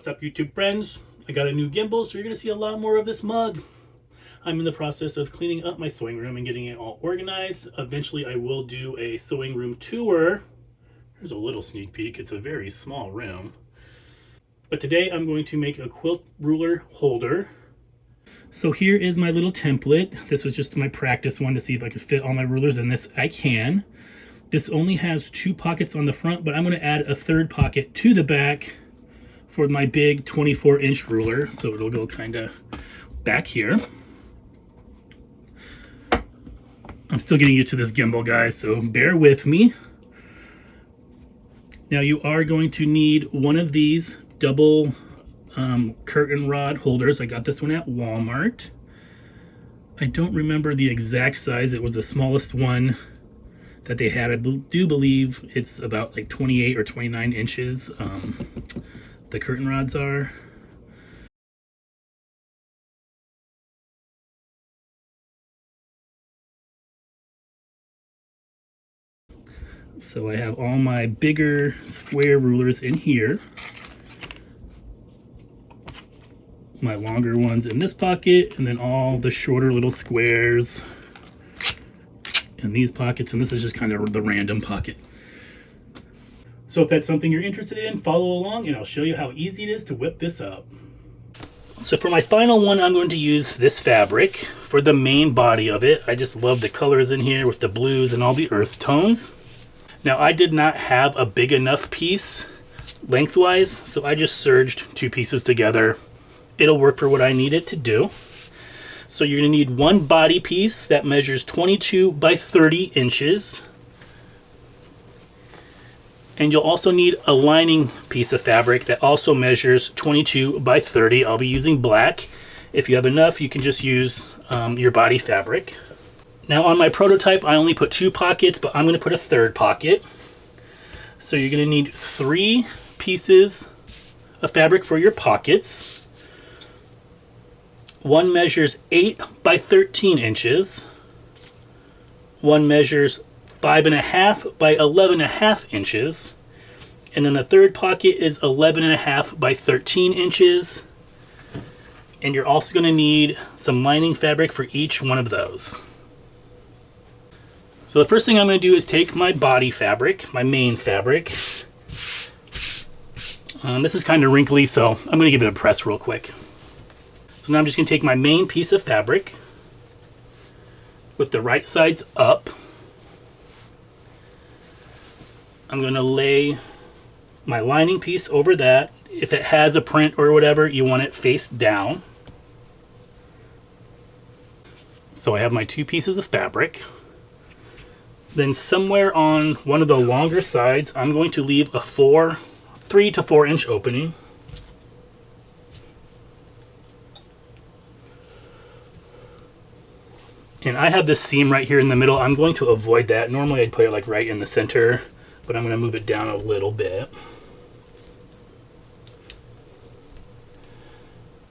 What's up, YouTube friends? I got a new gimbal, so you're going to see a lot more of this mug. I'm in the process of cleaning up my sewing room and getting it all organized. Eventually, I will do a sewing room tour. Here's a little sneak peek. It's a very small room. But today, I'm going to make a quilt ruler holder. So here is my little template. This was just my practice one to see if I could fit all my rulers in this. I can. This only has 2 pockets on the front, but I'm going to add a 3rd pocket to the back for my big 24-inch ruler, so it'll go kind of back here. I'm still getting used to this gimbal, guys, so bear with me. Now you are going to need one of these double curtain rod holders. I got this one at Walmart. I don't remember the exact size. It was the smallest one that they had. I do believe it's about like 28 or 29 inches. The curtain rods are. So I have all my bigger square rulers in here. My longer ones in this pocket, and then all the shorter little squares in these pockets, and this is just kind of the random pocket. So if that's something you're interested in, follow along and I'll show you how easy it is to whip this up. So for my final one, I'm going to use this fabric for the main body of it. I just love the colors in here with the blues and all the earth tones. Now I did not have a big enough piece lengthwise, so I just serged 2 pieces together. It'll work for what I need it to do. So you're going to need one body piece that measures 22 by 30 inches. And you'll also need a lining piece of fabric that also measures 22 by 30. I'll be using black. If you have enough, you can just use your body fabric. Now on my prototype, I only put 2 pockets, but I'm going to put a 3rd pocket. So you're going to need 3 pieces of fabric for your pockets. One measures 8 by 13 inches. One measures 5.5 by 11.5 inches, and then the 3rd pocket is 11.5 by 13 inches, and you're also going to need some lining fabric for each one of those. So the first thing I'm going to do is take my body fabric, my main fabric. This is kind of wrinkly, so I'm going to give it a press real quick. So now I'm just going to take my main piece of fabric with the right sides up. I'm going to lay my lining piece over that. If it has a print or whatever, you want it face down. So I have my 2 pieces of fabric. Then somewhere on one of the longer sides, I'm going to leave a 3 to 4 inch opening. And I have this seam right here in the middle. I'm going to avoid that. Normally I'd put it like right in the center, but I'm going to move it down a little bit.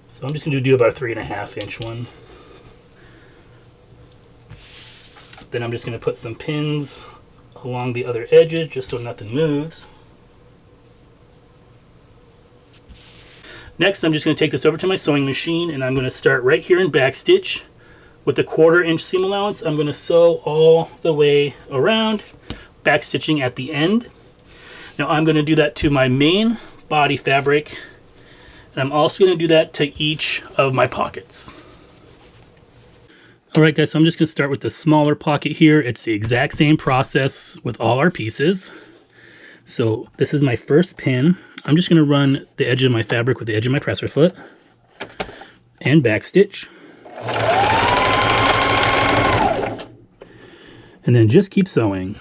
So I'm just going to do about a 3.5 inch one. Then I'm just going to put some pins along the other edges just so nothing moves. Next, I'm just going to take this over to my sewing machine, and I'm going to start right here in backstitch. With the 1/4 inch seam allowance, I'm going to sew all the way around, backstitching at the end. Now I'm going to do that to my main body fabric, and I'm also going to do that to each of my pockets. Alright guys, so I'm just going to start with the smaller pocket here. It's the exact same process with all our pieces. So this is my first pin. I'm just going to run the edge of my fabric with the edge of my presser foot and backstitch. And then just keep sewing.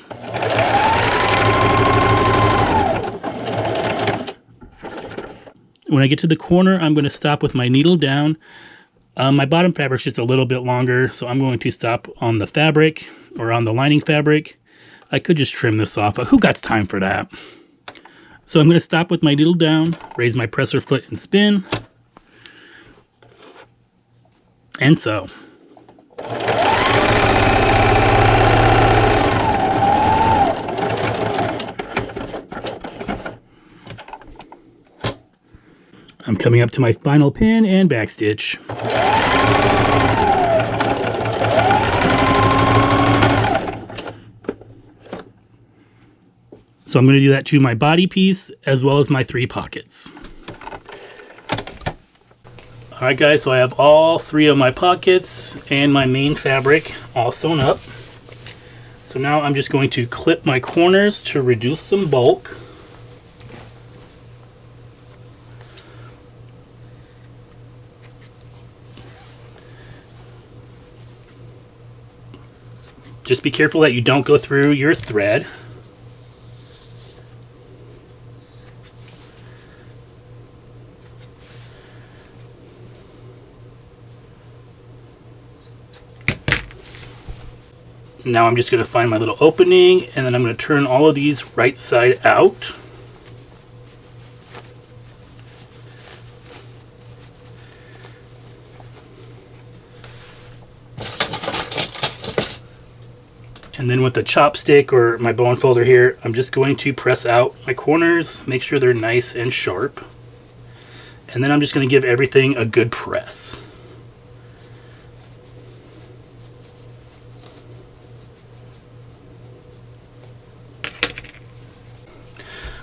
When I get to the corner, I'm going to stop with my needle down. My bottom fabric's just a little bit longer, so I'm going to stop on the fabric or on the lining fabric. I could just trim this off, but who got time for that? So I'm going to stop with my needle down, raise my presser foot and spin, and sew. coming up to my final pin and backstitch. So I'm going to do that to my body piece as well as my 3 pockets. Alright guys, so I have all 3 of my pockets and my main fabric all sewn up. So now I'm just going to clip my corners to reduce some bulk. Just be careful that you don't go through your thread. Now I'm just going to find my little opening, and then I'm going to turn all of these right side out. And then with the chopstick or my bone folder here, I'm just going to press out my corners, make sure they're nice and sharp. And then I'm just going to give everything a good press.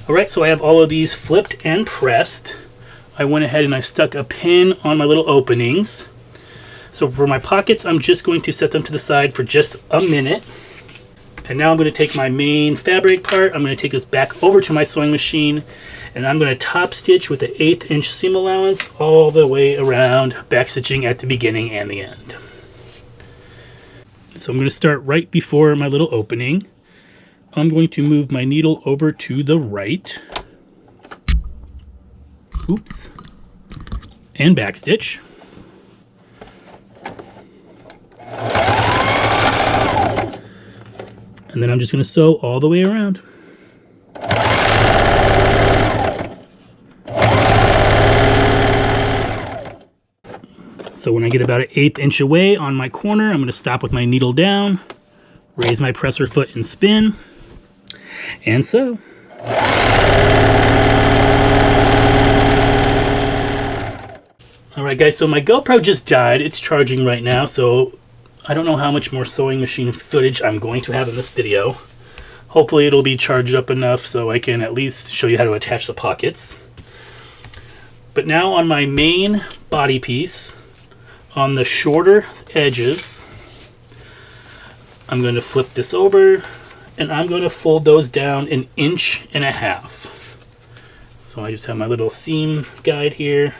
Alright, so I have all of these flipped and pressed. I went ahead and I stuck a pin on my little openings. So for my pockets, I'm just going to set them to the side for just a minute. And now I'm going to take my main fabric part, I'm going to take this back over to my sewing machine, and I'm going to top stitch with the 1/8 inch seam allowance all the way around, back stitching at the beginning and the end. So I'm going to start right before my little opening. I'm going to move my needle over to the right. Oops. And backstitch. And then I'm just going to sew all the way around. So when I get about an 1/8 inch away on my corner, I'm going to stop with my needle down, raise my presser foot and spin, and sew. Alright guys, so my GoPro just died. It's charging right now, so I don't know how much more sewing machine footage I'm going to have in this video. Hopefully it'll be charged up enough so I can at least show you how to attach the pockets. But now on my main body piece, on the shorter edges, I'm going to flip this over and I'm going to fold those down 1.5 inches. So I just have my little seam guide here.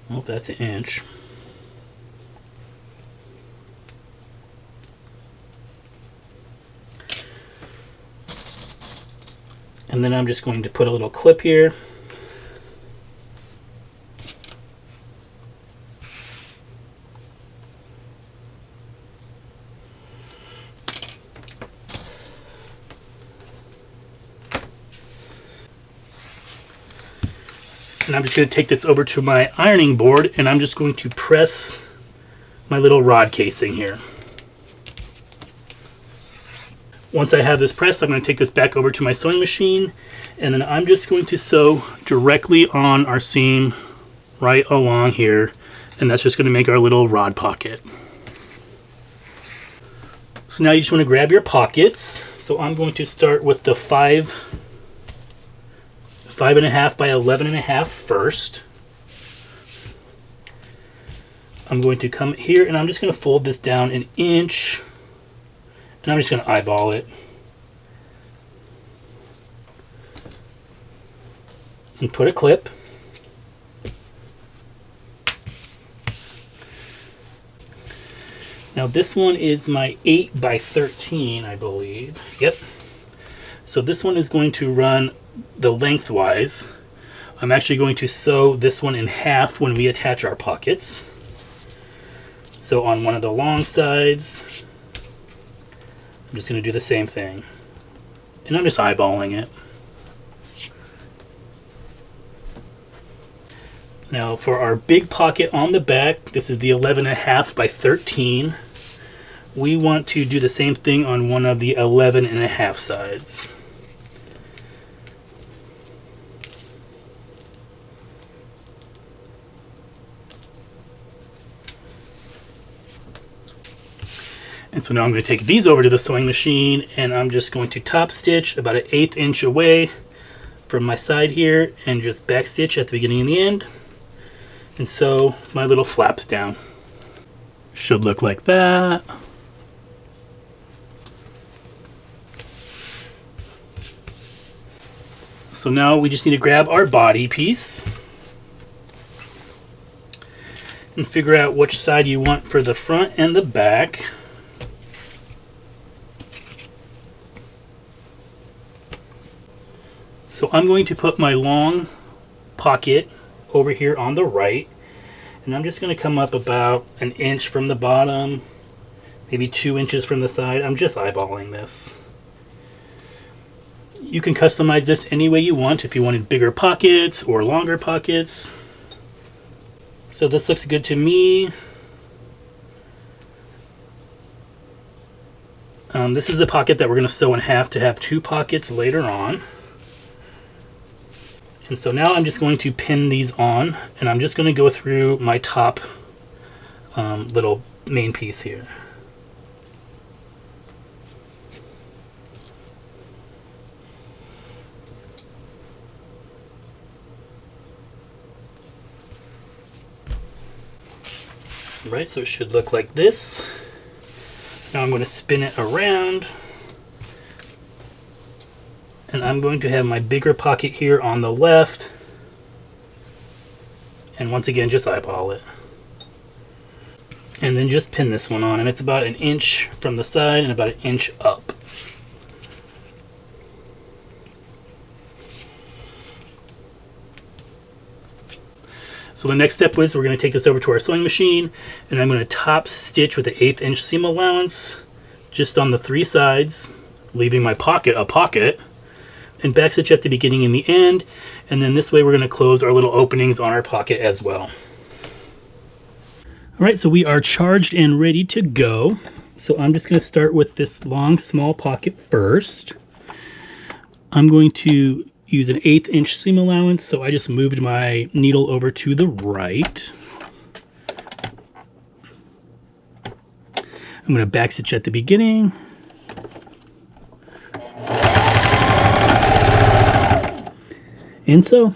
Oh, that's 1 inch. And then I'm just going to put a little clip here. And I'm just going to take this over to my ironing board and I'm just going to press my little rod casing here. Once I have this pressed, I'm going to take this back over to my sewing machine, and then I'm just going to sew directly on our seam right along here, and that's just going to make our little rod pocket. So now you just want to grab your pockets. So I'm going to start with the 5.5 by 11.5 first. I'm going to come here and I'm just going to fold this down 1 inch. And I'm just going to eyeball it. And put a clip. Now this one is my 8 by 13, I believe. Yep. So this one is going to run the lengthwise. I'm actually going to sew this one in half when we attach our pockets. So on one of the long sides, I'm just going to do the same thing. And I'm just eyeballing it. Now for our big pocket on the back, this is the 11.5 by 13. We want to do the same thing on one of the 11.5 sides. And so now I'm going to take these over to the sewing machine, and I'm just going to top stitch about 1/8 inch away from my side here and just back stitch at the beginning and the end and sew my little flaps down. Should look like that. So now we just need to grab our body piece and figure out which side you want for the front and the back. So I'm going to put my long pocket over here on the right, and I'm just going to come up about 1 inch from the bottom, maybe 2 inches from the side. I'm just eyeballing this. You can customize this any way you want, if you wanted bigger pockets or longer pockets. So this looks good to me. This is the pocket that we're going to sew in half to have 2 pockets later on. And so now I'm just going to pin these on, and I'm just going to go through my top little main piece here. Right, so it should look like this. Now I'm going to spin it around, and I'm going to have my bigger pocket here on the left, and once again just eyeball it, and then just pin this one on, and it's about 1 inch from the side and about 1 inch up. So the next step was we're going to take this over to our sewing machine, and I'm going to top stitch with an 1/8 inch seam allowance just on the 3 sides, leaving my pocket a pocket, and back stitch at the beginning and the end, and then this way we're going to close our little openings on our pocket as well. Alright, so we are charged and ready to go. So I'm just going to start with this long small pocket first. I'm going to use an 1/8 inch seam allowance, so I just moved my needle over to the right. I'm going to back stitch at the beginning. And so.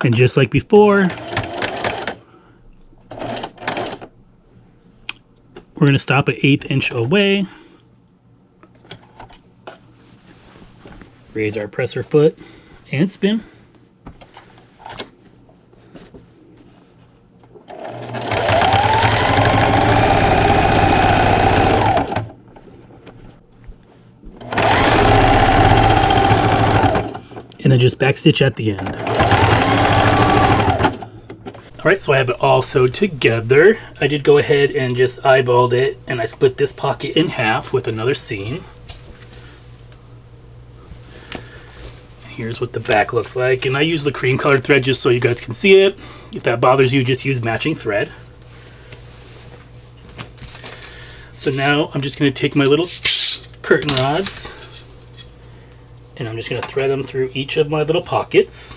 And just like before, we're going to stop at 1/8 inch away. Raise our presser foot and spin. And then just back stitch at the end. Alright, so I have it all sewed together. I did go ahead and just eyeballed it, and I split this pocket in half with another seam. Here's what the back looks like, and I use the cream colored thread just so you guys can see it. If that bothers you, just use matching thread. So now I'm just going to take my little curtain rods, and I'm just going to thread them through each of my little pockets.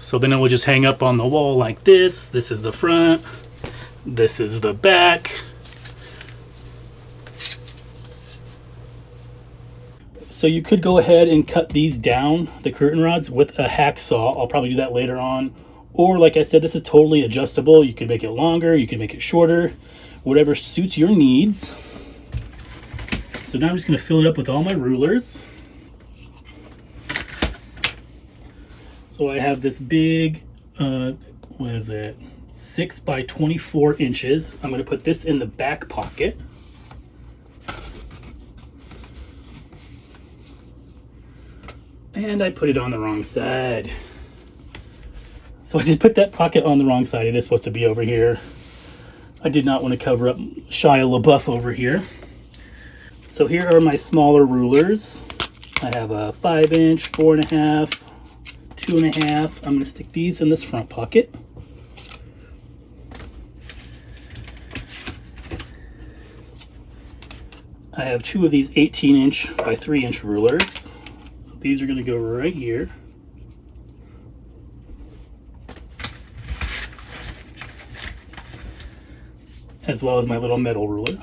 So then it will just hang up on the wall like this. This is the front, this is the back. So you could go ahead and cut these down, the curtain rods, with a hacksaw. I'll probably do that later on. Or like I said, this is totally adjustable. You can make it longer, you can make it shorter, whatever suits your needs. So now I'm just going to fill it up with all my rulers. So I have this big, what is it, 6 by 24 inches. I'm going to put this in the back pocket. And I put it on the wrong side. So I did put that pocket on the wrong side. It is supposed to be over here. I did not want to cover up Shia LaBeouf over here. So here are my smaller rulers. I have a 5-inch, 4.5, 2.5. I'm going to stick these in this front pocket. I have 2 of these 18-inch by 3-inch rulers. So these are going to go right here. As well as my little metal ruler.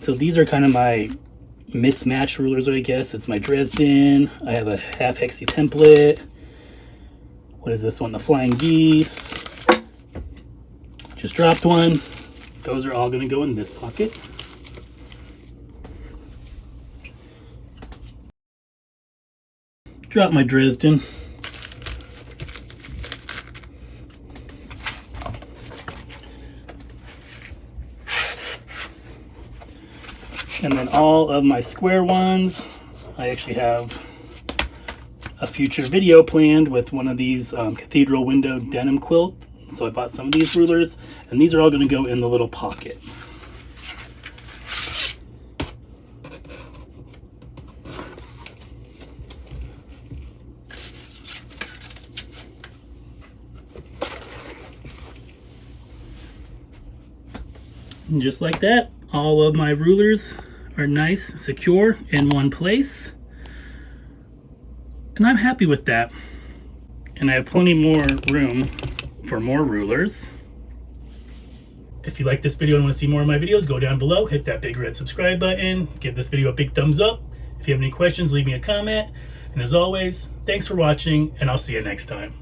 So these are kind of my mismatched rulers, I guess. It's my Dresden. I have a half hexy template. What is this one? The Flying Geese. Just dropped one. Those are all going to go in this pocket. Drop my Dresden. And then all of my square ones, I actually have a future video planned with one of these cathedral window denim quilt. So I bought some of these rulers, and these are all going to go in the little pocket. And just like that, all of my rulers are nice, secure in one place. And I'm happy with that. And I have plenty more room for more rulers. If you like this video and want to see more of my videos, go down below, hit that big red subscribe button, give this video a big thumbs up. If you have any questions, leave me a comment. And as always, thanks for watching, and I'll see you next time.